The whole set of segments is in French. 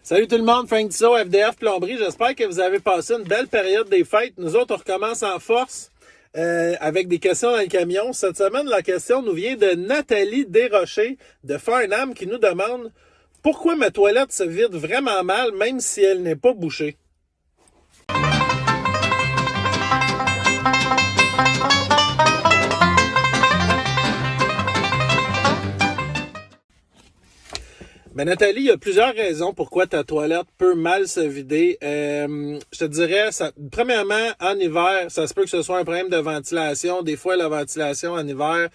Salut tout le monde, Frank Tissot, FDF Plomberie. J'espère que vous avez passé une belle période des fêtes. Nous autres, on recommence en force avec des questions dans le camion. Cette semaine, la question nous vient de Nathalie Desrochers de Farnham qui nous demande « Pourquoi ma toilette se vide vraiment mal même si elle n'est pas bouchée? » Ben Nathalie, il y a plusieurs raisons pourquoi ta toilette peut mal se vider. Je te dirais, premièrement, en hiver, ça se peut que ce soit un problème de ventilation. Des fois, la ventilation en hiver,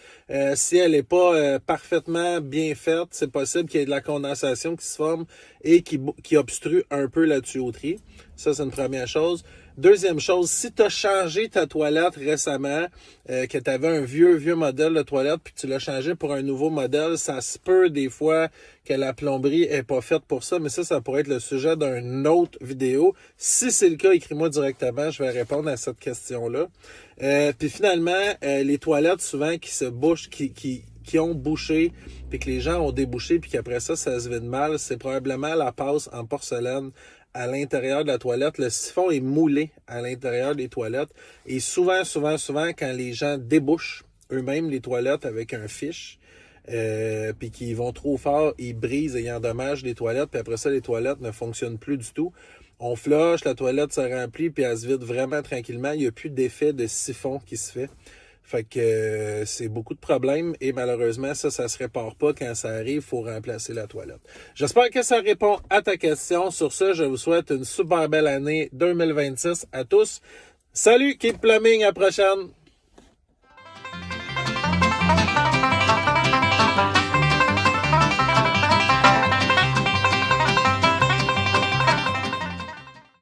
si elle n'est pas parfaitement bien faite, c'est possible qu'il y ait de la condensation qui se forme et qui obstrue un peu la tuyauterie. Ça, c'est une première chose. Deuxième chose, si tu as changé ta toilette récemment, que tu avais un vieux modèle de toilette, puis tu l'as changé pour un nouveau modèle, ça se peut des fois que la plomberie est pas faite pour ça, mais ça pourrait être le sujet d'une autre vidéo. Si c'est le cas, écris-moi directement, je vais répondre à cette question-là. Puis finalement, les toilettes souvent qui se bouchent, qui ont bouché, puis que les gens ont débouché, puis qu'après ça se vide mal, c'est probablement la passe en porcelaine à l'intérieur de la toilette. Le siphon est moulé à l'intérieur des toilettes. Et souvent, quand les gens débouchent eux-mêmes les toilettes avec un fiche, puis qu'ils vont trop fort, ils brisent et ils endommagent les toilettes, puis après ça, les toilettes ne fonctionnent plus du tout. On flush, la toilette se remplit, puis elle se vide vraiment tranquillement. Il n'y a plus d'effet de siphon qui se fait. Fait que c'est beaucoup de problèmes et malheureusement, ça se répare pas quand ça arrive, il faut remplacer la toilette. J'espère que ça répond à ta question. Sur ce, je vous souhaite une super belle année 2026 à tous. Salut, Keep Plumbing, à la prochaine!